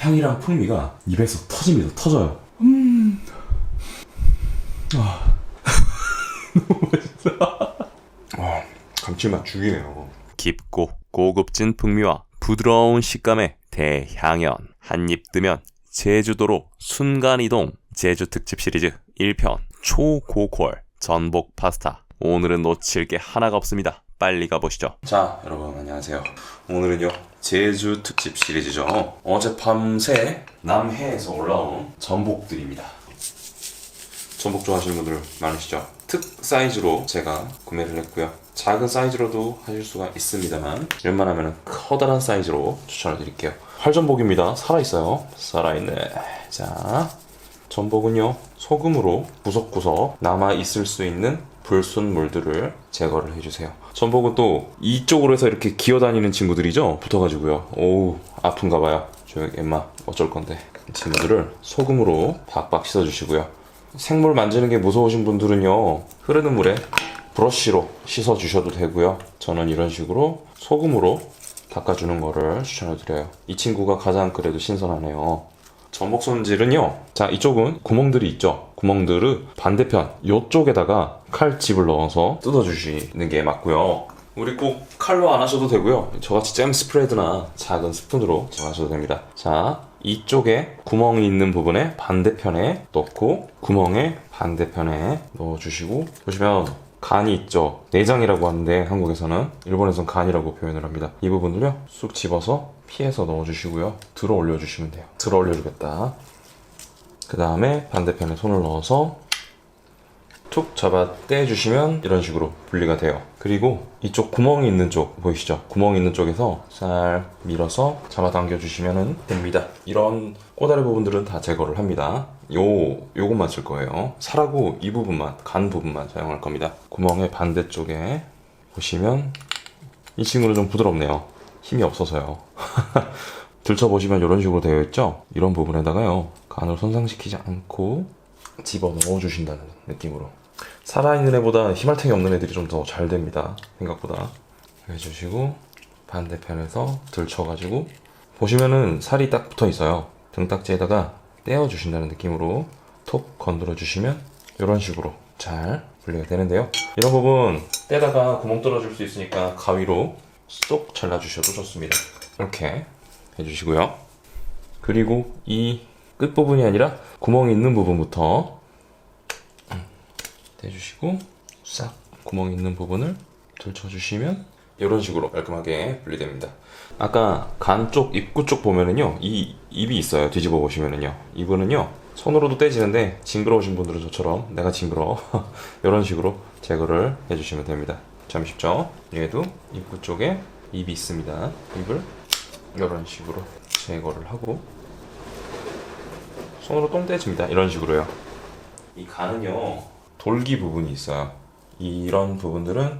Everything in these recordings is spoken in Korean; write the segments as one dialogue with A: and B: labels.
A: 향이랑 풍미가 입에서 터집니다. 터져요. 너무 맛있어. 감칠맛 죽이네요.
B: 깊고 고급진 풍미와 부드러운 식감의 대향연. 한입 뜨면 제주도로 순간이동. 제주 특집 시리즈 1편 초고퀄 전복 파스타. 오늘은 놓칠 게 하나가 없습니다. 빨리 가보시죠.
A: 자, 여러분 안녕하세요. 오늘은요 제주 특집 시리즈죠. 어젯밤새 남해에서 올라온 전복들입니다. 전복 좋아하시는 분들 많으시죠? 특 사이즈로 제가 구매를 했고요. 작은 사이즈로도 하실 수가 있습니다만 웬만하면 커다란 사이즈로 추천을 드릴게요. 활전복입니다. 살아있어요. 살아있네. 자, 전복은요 소금으로 구석구석 남아있을 수 있는 불순물들을 제거를 해주세요. 전복은 또 이쪽으로 해서 이렇게 기어다니는 친구들이죠. 붙어가지고요. 오우 아픈가봐요. 조용히 엠마 어쩔 건데. 이 친구들을 소금으로 박박 씻어주시고요. 생물 만지는 게 무서우신 분들은요 흐르는 물에 브러쉬로 씻어주셔도 되고요. 저는 이런 식으로 소금으로 닦아주는 거를 추천을 드려요. 이 친구가 가장 그래도 신선하네요. 전복 손질은요, 자 이쪽은 구멍들이 있죠. 구멍들을 반대편 이쪽에다가 칼집을 넣어서 뜯어주시는 게 맞고요. 우리 꼭 칼로 안 하셔도 되고요. 저같이 잼 스프레드나 작은 스푼으로 하셔도 됩니다. 자, 이쪽에 구멍이 있는 부분에 반대편에 넣고 구멍에 반대편에 넣어주시고, 보시면 간이 있죠. 내장이라고 하는데 한국에서는, 일본에서는 간이라고 표현을 합니다. 이 부분을요 쑥 집어서 피해서 넣어주시고요. 들어 올려주시면 돼요. 들어 올려주겠다. 그 다음에 반대편에 손을 넣어서 툭 잡아 떼주시면 이런 식으로 분리가 돼요. 그리고 이쪽 구멍이 있는 쪽 보이시죠? 구멍이 있는 쪽에서 살 밀어서 잡아당겨 주시면 됩니다. 이런 꼬다리 부분들은 다 제거를 합니다. 요것만 쓸 거예요. 살하고 이 부분만, 간 부분만 사용할 겁니다. 구멍의 반대쪽에 보시면 이 친구는 좀 부드럽네요. 힘이 없어서요. 들춰보시면 이런 식으로 되어 있죠? 이런 부분에다가요 간을 손상시키지 않고 집어 넣어 주신다는 느낌으로. 살아있는 애보다 힘알탱이 없는 애들이 좀 더 잘 됩니다. 생각보다. 해주시고 반대편에서 들쳐가지고 보시면은 살이 딱 붙어 있어요. 등딱지에다가 떼어 주신다는 느낌으로 톡 건드려 주시면 이런 식으로 잘 분리가 되는데요. 이런 부분 떼다가 구멍 뚫어줄 수 있으니까 가위로 쏙 잘라주셔도 좋습니다. 이렇게 해주시고요. 그리고 이 끝부분이 아니라 구멍이 있는 부분부터 떼주시고 싹 구멍이 있는 부분을 들쳐주시면 이런 식으로 깔끔하게 분리됩니다. 아까 간 쪽, 입구 쪽 보면은요 이 입이 있어요. 뒤집어 보시면은요 이분은요 손으로도 떼지는데 징그러우신 분들은 저처럼 내가 징그러워 이런 식으로 제거를 해주시면 됩니다. 참 쉽죠? 얘도 입구 쪽에 입이 있습니다. 입을 이런 식으로 제거를 하고 손으로 똥 떼집니다. 이런 식으로요. 이 간은요 돌기 부분이 있어요. 이런 부분들은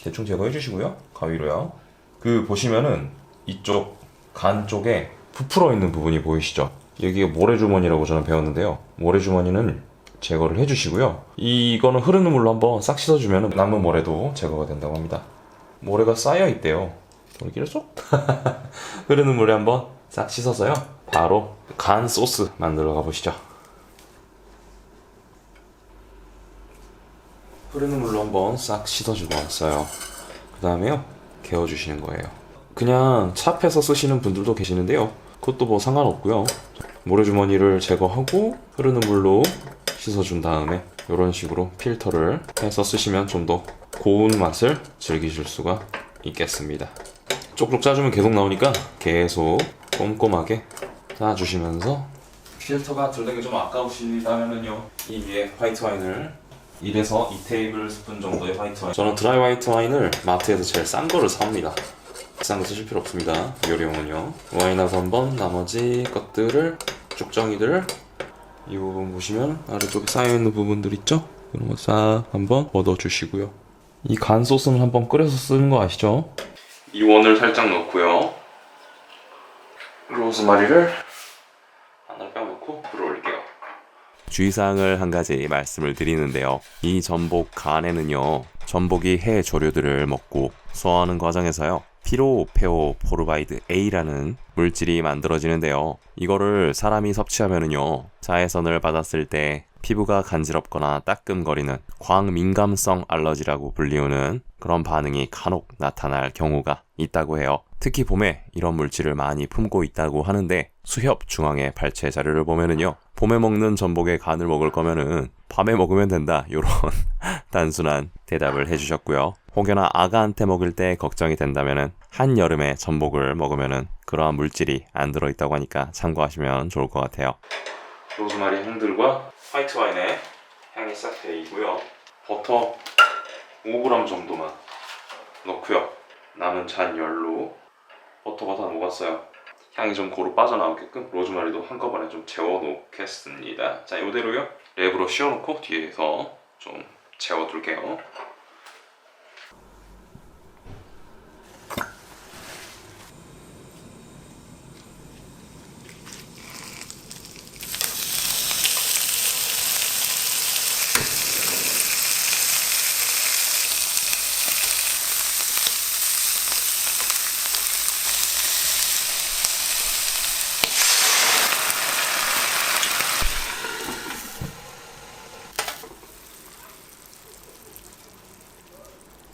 A: 대충 제거해 주시고요. 가위로요. 그 보시면은 이쪽 간 쪽에 부풀어 있는 부분이 보이시죠? 여기가 모래주머니라고 저는 배웠는데요. 모래주머니는 제거를 해주시고요. 이거는 흐르는 물로 한번 싹 씻어주면 남은 모래도 제거가 된다고 합니다. 모래가 쌓여 있대요. 돌기를 쏙 흐르는 물에 한번 싹 씻어서요. 바로 간 소스 만들어 가보시죠. 흐르는 물로 한번 싹 씻어주고 왔어요. 그 다음에요 개어주시는 거예요. 그냥 찹해서 쓰시는 분들도 계시는데요, 그것도 뭐 상관없고요. 모래주머니를 제거하고 흐르는 물로 씻어준 다음에 이런 식으로 필터를 해서 쓰시면 좀 더 고운 맛을 즐기실 수가 있겠습니다. 쪽쪽 짜주면 계속 나오니까 계속 꼼꼼하게 짜주시면서, 필터가 들리기 좀 아까우시다면요 이 위에 화이트 와인을 1에서 2테이블 스푼 정도의 화이트 와인, 저는 드라이 화이트 와인을 마트에서 제일 싼 거를 사옵니다. 비싼 거 쓰실 필요 없습니다. 요리용은요. 와인하고 한번 나머지 것들을, 쭉정이들 이 부분 보시면 아래쪽에 쌓여있는 부분들 있죠? 이런 거 싹 한번 얻어주시고요. 이 간 소스는 한번 끓여서 쓰는 거 아시죠? 이 원을 살짝 넣고요. 로즈마리를 하나 빼놓고 불을 올릴게요.
B: 주의사항을 한 가지 말씀을 드리는데요. 이 전복 간에는요 전복이 해 조류들을 먹고 소화하는 과정에서요 피로페오포르바이드 A라는 물질이 만들어지는데요. 이거를 사람이 섭취하면은요, 자외선을 받았을 때 피부가 간지럽거나 따끔거리는 광민감성 알러지라고 불리우는 그런 반응이 간혹 나타날 경우가 있다고 해요. 특히 봄에 이런 물질을 많이 품고 있다고 하는데, 수협 중앙의 발췌 자료를 보면은요, 봄에 먹는 전복의 간을 먹을 거면은 밤에 먹으면 된다, 요런 단순한 대답을 해주셨고요. 혹여나 아가한테 먹을 때 걱정이 된다면은 한여름에 전복을 먹으면은 그러한 물질이 안 들어있다고 하니까 참고하시면 좋을 것 같아요.
A: 로즈마리 향들과 화이트 와인의 향이 싹 배이고요. 버터 5g 정도만 넣고요. 남은 잔열로 버터가 다 녹았어요. 향이 좀 고루 빠져나오게끔 로즈마리도 한꺼번에 좀 재워 놓겠습니다. 자, 이대로요. 랩으로 씌워놓고 뒤에서 좀 재워둘게요.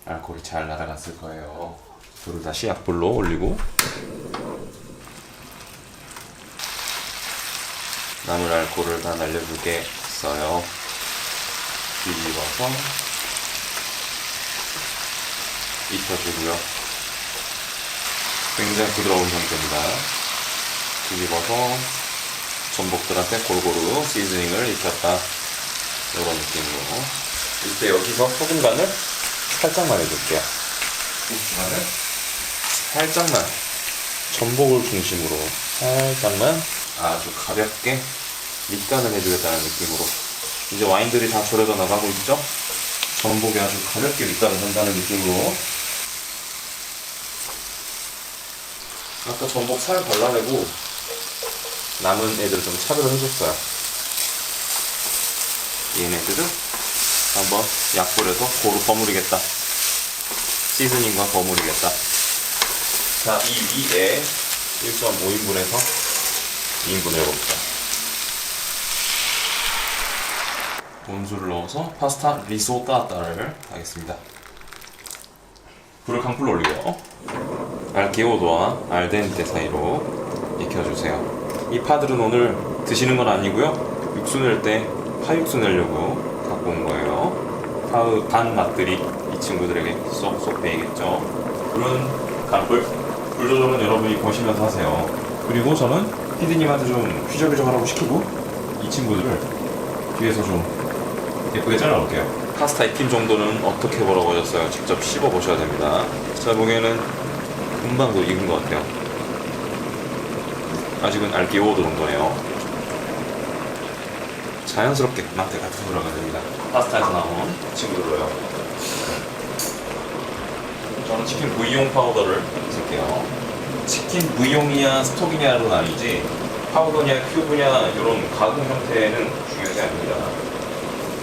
A: 알코올이 잘 날아갔을 거예요. 불을 다시 약불로 올리고 남은 알코올을 다 날려주겠어요. 뒤집어서 입혀주고요. 굉장히 부드러운 상태입니다. 뒤집어서 전복들한테 골고루 시즈닝을 입혔다, 이런 느낌으로. 이때 여기서 소금 간을 살짝만 해줄게요. 고추간을 살짝만, 전복을 중심으로 살짝만 아주 가볍게 밑간을 해주겠다는 느낌으로. 이제 와인들이 다 졸여져 나가고 있죠? 전복이 아주 가볍게 밑간을 한다는 느낌으로. 아까 전복 살 발라내고 남은 애들 좀 차별을 해줬어요. 얘네들은 한번 약불에서 고루 버무리겠다. 시즈닝과 버무리겠다. 자, 이 위에 1.5인분에서 2인분 해봅시다. 온수를 넣어서 파스타 리소따따를 하겠습니다. 불을 강불로 올리고요. 알게오도와 알덴테 사이로 익혀주세요. 이 파들은 오늘 드시는 건 아니고요, 육수 낼 때 파육수 내려고 갖고 온 거예요. 파의 단 맛들이 이 친구들에게 쏙쏙 배이겠죠. 불은 강불, 불 조절은 여러분이 보시면서 하세요. 그리고 저는 피디님한테 좀 휘적휘적 하라고 시키고 이 친구들을 뒤에서 좀 예쁘게 잘라볼게요. 파스타 익힘 정도는 어떻게 벌어보셨어요? 직접 씹어보셔야 됩니다. 제가 보기에는 금방 도 익은 것 같아요. 아직은 알게오도 정도네요. 자연스럽게 만테가 들어가야 됩니다. 파스타에서 나온 친구들로요. 저는 치킨 부이용 파우더를 쓸게요. 치킨 부이용이냐 스톡이냐로 나뉘지 파우더냐 큐브냐 이런 가공 형태는 중요하지 않습니다.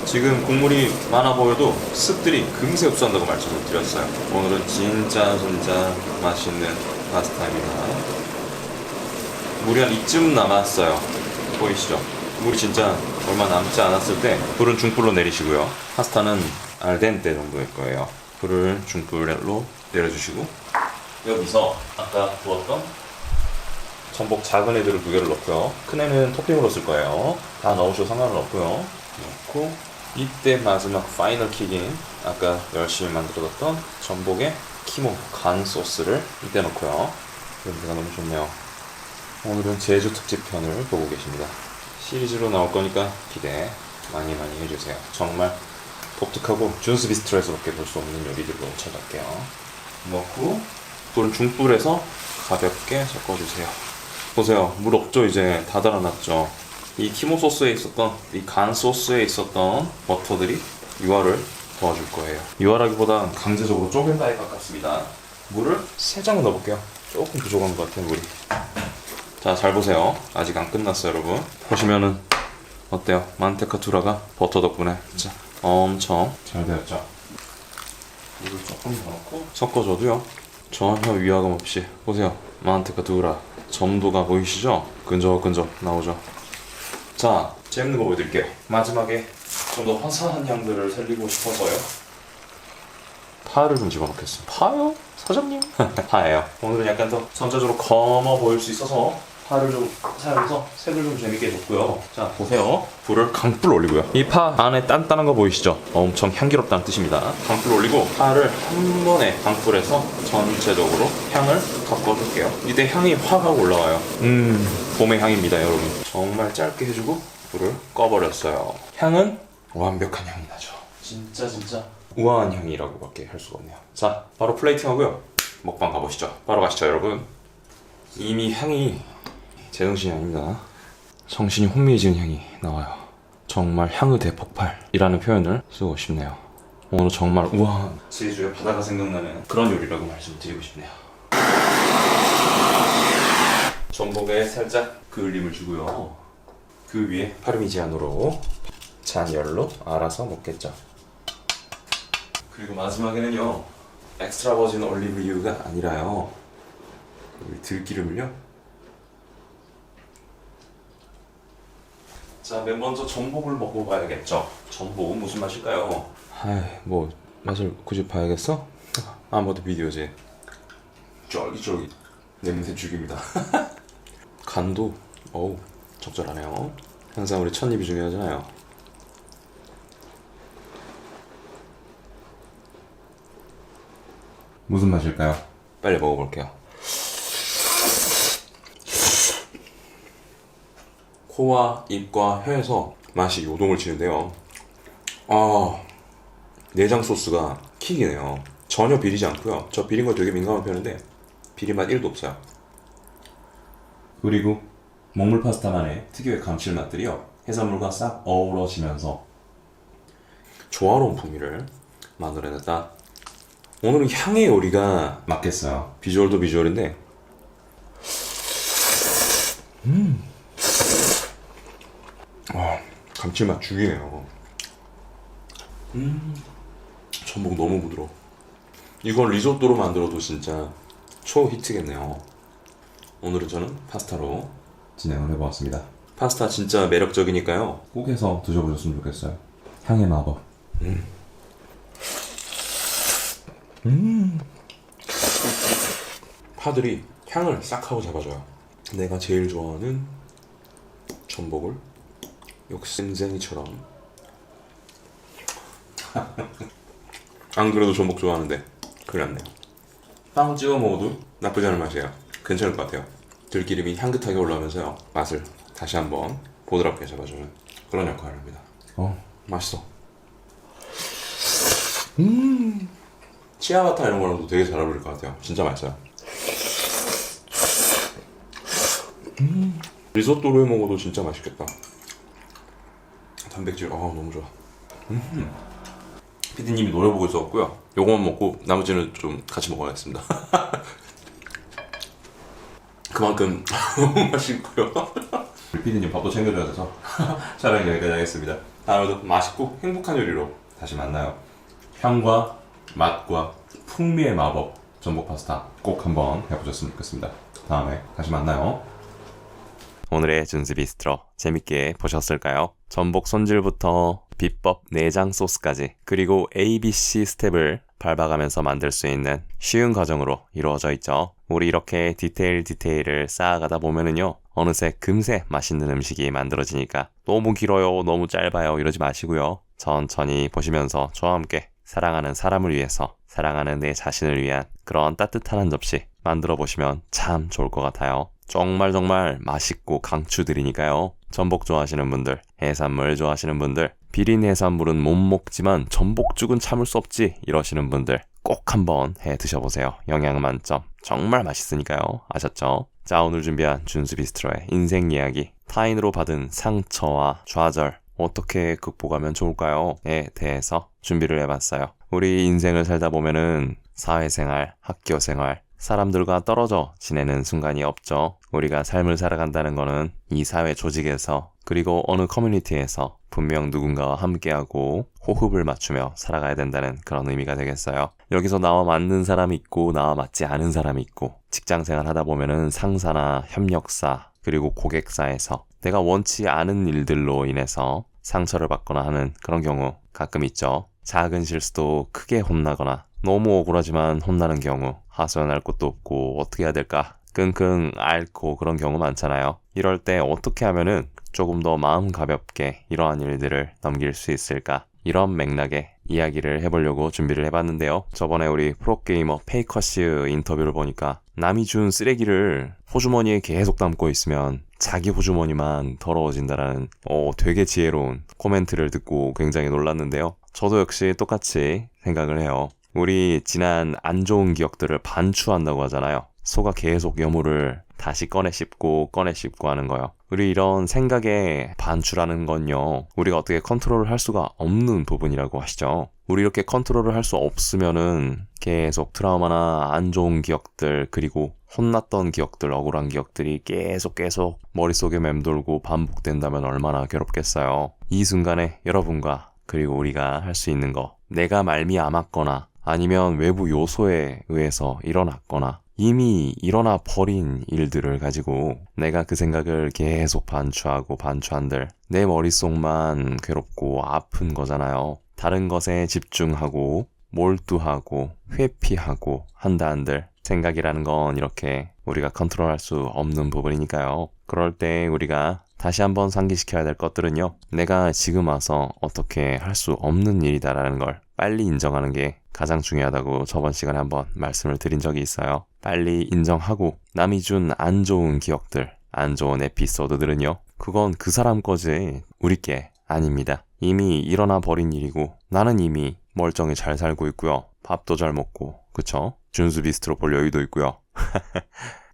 A: 지금 국물이 많아 보여도 습들이 금세 흡수한다고 말씀을 드렸어요. 오늘은 진짜 맛있는 파스타입니다. 물이 한 이쯤 남았어요. 보이시죠? 물이 진짜 얼마 남지 않았을 때 불은 중불로 내리시고요. 파스타는 알덴테 정도일 거예요. 불을 중불로 내려주시고 여기서 아까 구웠던 전복 작은 애들을 2개를 넣고요. 큰 애는 토핑으로 쓸 거예요. 다 넣으셔도 상관은 없고요. 넣고 이때 마지막 파이널 킥인 아까 열심히 만들어뒀던 전복의 키모 간 소스를 이때 넣고요. 냄새가 너무 좋네요. 오늘은 제주 특집 편을 보고 계십니다. 시리즈로 나올 거니까 기대 많이 해주세요. 정말 독특하고 준스 비스트로에서밖에 볼 수 없는 요리들로 찾아올게요. 넣고 불은 중불에서 가볍게 섞어주세요. 보세요, 물 없죠? 이제 다 달아났죠? 이 키모 소스에 있었던, 이 간 소스에 있었던 버터들이 유화를 도와줄 거예요. 유화라기보다 강제적으로 쪼갠다에 가깝습니다. 물을 3장을 넣어볼게요. 조금 부족한 것 같아요, 물이. 자, 잘 보세요. 아직 안 끝났어요, 여러분. 보시면은 어때요? 만테카 투라가 버터 덕분에 진짜 엄청 잘 되었죠. 물을 조금 더 넣고 섞어줘도요, 전혀 위화감 없이 보세요. 만테카 두라 점도가 보이시죠? 끈적끈적 나오죠. 자, 재밌는 거 보여드릴게요. 마지막에 좀 더 화사한 향들을 살리고 싶어서요. 파를 좀 집어넣겠습니다. 파요? 사장님? 파예요. 오늘은 약간 더 전체적으로 검어 보일 수 있어서 파를 좀 사용해서 색을 좀 재밌게 줬고요. 자, 보세요. 불을 강불 올리고요. 이 파 안에 단단한 거 보이시죠? 엄청 향기롭다는 뜻입니다. 강불 올리고 파를 한 번에 강불에서 전체적으로 향을 덮어줄게요. 이때 향이 확 하고 올라와요. 봄의 향입니다, 여러분. 정말 짧게 해주고 불을 꺼버렸어요. 향은 완벽한 향이 나죠. 진짜 우아한 향이라고밖에 할 수가 없네요. 자, 바로 플레이팅 하고요. 먹방 가보시죠. 바로 가시죠, 여러분. 이미 향이 제정신이 아닙니다. 정신이 혼미해지는 향이 나와요. 정말 향의 대폭발이라는 표현을 쓰고 싶네요. 오늘 정말 우아한 제주의 바다가 생각나는 그런 요리라고 말씀드리고 싶네요. 전복에 살짝 그을림을 주고요. 그 위에 파르미지아노로 잔열로 알아서 먹겠죠. 그리고 마지막에는요, 엑스트라 버진 올리브유가 아니라요, 들기름을요. 자, 맨 먼저 전복을 먹어봐야겠죠. 전복은 무슨 맛일까요? 뭐 맛을 굳이 봐야겠어? 아무도 비디오지. 쫄깃쫄깃 냄새 죽입니다. 간도 어우 적절하네요. 항상 우리 첫입이 중요하잖아요. 무슨 맛일까요? 빨리 먹어볼게요. 코와 입과 혀에서 맛이 요동을 치는데요. 내장 소스가 킥이네요. 전혀 비리지 않고요. 저 비린 거 되게 민감한 편인데 비린 맛 1도 없어요. 그리고 먹물 파스타만의 특유의 감칠맛들이요, 해산물과 싹 어우러지면서 조화로운 풍미를 만들어냈다. 오늘은 향의 요리가 맞겠어요. 비주얼도 비주얼인데 감칠맛 죽이네요. 전복 너무 부드러워. 이건 리조또로 만들어도 진짜 초히트겠네요. 오늘은 저는 파스타로 진행을 해보았습니다. 파스타 진짜 매력적이니까요, 꼭 해서 드셔보셨으면 좋겠어요. 향의 마법. 파들이 향을 싹 하고 잡아줘요. 내가 제일 좋아하는 전복을 욕심쟁이처럼 안 그래도 전복 좋아하는데 큰일 났네요. 빵 찍어 먹어도 나쁘지 않은 맛이에요. 괜찮을 것 같아요. 들기름이 향긋하게 올라오면서요, 맛을 다시 한번 보드랍게 잡아주는 그런 역할을 합니다. 맛있어. 치아바타 이런 거랑도 되게 잘 어울릴 것 같아요. 진짜 맛있어요. 리조또로 해 먹어도 진짜 맛있겠다. 단백질 너무 좋아. 피디님이 노래 보고 있었고요. 요거만 먹고 나머지는 좀 같이 먹어야겠습니다. 그만큼 너무 맛있고요. 우리 피디님 밥도 챙겨줘야 돼서 촬영 여기까지 하겠습니다. 다음에도 맛있고 행복한 요리로 다시 만나요. 향과 맛과 풍미의 마법 전복 파스타 꼭 한번 해보셨으면 좋겠습니다. 다음에 다시 만나요.
B: 오늘의 준수 비스트로 재밌게 보셨을까요? 전복 손질부터 비법 내장 소스까지, 그리고 ABC 스텝을 밟아가면서 만들 수 있는 쉬운 과정으로 이루어져 있죠. 우리 이렇게 디테일을 쌓아가다 보면은요, 어느새 금세 맛있는 음식이 만들어지니까 너무 길어요, 너무 짧아요 이러지 마시고요. 천천히 보시면서 저와 함께 사랑하는 사람을 위해서, 사랑하는 내 자신을 위한 그런 따뜻한 한 접시 만들어 보시면 참 좋을 것 같아요. 정말 맛있고 강추드리니까요. 전복 좋아하시는 분들, 해산물 좋아하시는 분들, 비린 해산물은 못 먹지만 전복죽은 참을 수 없지 이러시는 분들 꼭 한번 해 드셔보세요. 영양 만점, 정말 맛있으니까요. 아셨죠? 자, 오늘 준비한 준수 비스트로의 인생 이야기, 타인으로 받은 상처와 좌절 어떻게 극복하면 좋을까요?에 대해서 준비를 해봤어요. 우리 인생을 살다 보면은 사회생활, 학교생활, 사람들과 떨어져 지내는 순간이 없죠. 우리가 삶을 살아간다는 거는 이 사회 조직에서, 그리고 어느 커뮤니티에서 분명 누군가와 함께하고 호흡을 맞추며 살아가야 된다는 그런 의미가 되겠어요. 여기서 나와 맞는 사람이 있고 나와 맞지 않은 사람이 있고 직장생활 하다 보면은 상사나 협력사 그리고 고객사에서 내가 원치 않은 일들로 인해서 상처를 받거나 하는 그런 경우 가끔 있죠. 작은 실수도 크게 혼나거나 너무 억울하지만 혼나는 경우 하소연할 곳도 없고 어떻게 해야 될까 끙끙 앓고 그런 경우 많잖아요. 이럴 때 어떻게 하면은 조금 더 마음 가볍게 이러한 일들을 넘길 수 있을까? 이런 맥락의 이야기를 해보려고 준비를 해봤는데요. 저번에 우리 프로게이머 페이커스 인터뷰를 보니까 남이 준 쓰레기를 호주머니에 계속 담고 있으면 자기 호주머니만 더러워진다라는 되게 지혜로운 코멘트를 듣고 굉장히 놀랐는데요. 저도 역시 똑같이 생각을 해요. 우리 지난 안 좋은 기억들을 반추한다고 하잖아요. 소가 계속 여물을 다시 꺼내 씹고 하는 거요. 우리 이런 생각의 반추라는 건요. 우리가 어떻게 컨트롤을 할 수가 없는 부분이라고 하시죠. 우리 이렇게 컨트롤을 할 수 없으면은 계속 트라우마나 안 좋은 기억들 그리고 혼났던 기억들, 억울한 기억들이 계속 머릿속에 맴돌고 반복된다면 얼마나 괴롭겠어요. 이 순간에 여러분과 그리고 우리가 할 수 있는 거 내가 말미암았거나 아니면 외부 요소에 의해서 일어났거나 이미 일어나 버린 일들을 가지고 내가 그 생각을 계속 반추하고 반추한들 내 머릿속만 괴롭고 아픈 거잖아요. 다른 것에 집중하고 몰두하고 회피하고 한다 한들 생각이라는 건 이렇게 우리가 컨트롤할 수 없는 부분이니까요. 그럴 때 우리가 다시 한번 상기시켜야 될 것들은요. 내가 지금 와서 어떻게 할 수 없는 일이다라는 걸 빨리 인정하는 게 가장 중요하다고 저번 시간에 한번 말씀을 드린 적이 있어요. 빨리 인정하고 남이 준 안 좋은 기억들, 안 좋은 에피소드들은요. 그건 그 사람 거지 우리 게 아닙니다. 이미 일어나 버린 일이고 나는 이미 멀쩡히 잘 살고 있고요. 밥도 잘 먹고 그쵸? 준수 비스트로 볼 여유도 있고요.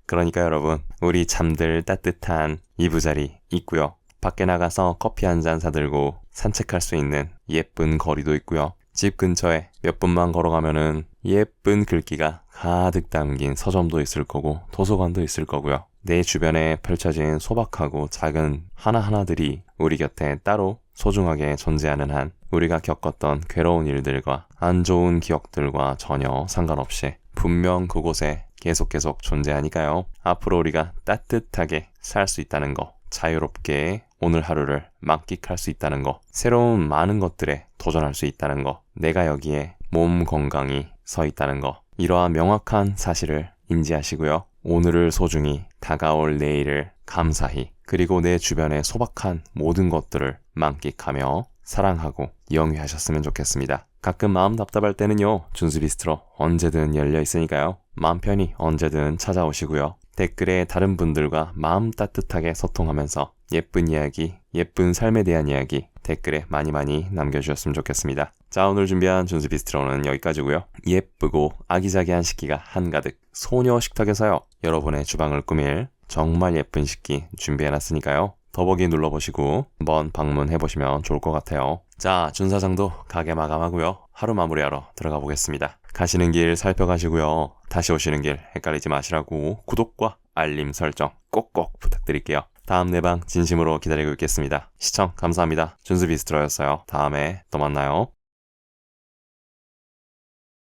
B: 그러니까 여러분 우리 잠들 따뜻한 이부자리 있고요. 밖에 나가서 커피 한 잔 사들고 산책할 수 있는 예쁜 거리도 있고요. 집 근처에 몇 분만 걸어가면은 예쁜 글귀가 가득 담긴 서점도 있을 거고 도서관도 있을 거고요. 내 주변에 펼쳐진 소박하고 작은 하나하나들이 우리 곁에 따로 소중하게 존재하는 한 우리가 겪었던 괴로운 일들과 안 좋은 기억들과 전혀 상관없이 분명 그곳에 계속 존재하니까요. 앞으로 우리가 따뜻하게 살 수 있다는 거, 자유롭게 오늘 하루를 만끽할 수 있다는 거, 새로운 많은 것들에 도전할 수 있다는 거, 내가 여기에 몸 건강히 서 있다는 거, 이러한 명확한 사실을 인지하시고요. 오늘을 소중히, 다가올 내일을 감사히, 그리고 내 주변의 소박한 모든 것들을 만끽하며 사랑하고 영위하셨으면 좋겠습니다. 가끔 마음 답답할 때는요. 준수 비스트로 언제든 열려 있으니까요. 마음 편히 언제든 찾아오시고요. 댓글에 다른 분들과 마음 따뜻하게 소통하면서 예쁜 이야기, 예쁜 삶에 대한 이야기 댓글에 많이 남겨주셨으면 좋겠습니다. 자, 오늘 준비한 준수 비스트로는 여기까지고요. 예쁘고 아기자기한 식기가 한가득 소녀 식탁에서요. 여러분의 주방을 꾸밀 정말 예쁜 식기 준비해놨으니까요. 더보기 눌러보시고 한번 방문해보시면 좋을 것 같아요. 자, 준사장도 가게 마감하고요. 하루 마무리하러 들어가 보겠습니다. 가시는 길 살펴가시고요. 다시 오시는 길 헷갈리지 마시라고 구독과 알림 설정 꼭꼭 부탁드릴게요. 다음 내방 진심으로 기다리고 있겠습니다. 시청 감사합니다. 준수 비스트로였어요. 다음에 또 만나요.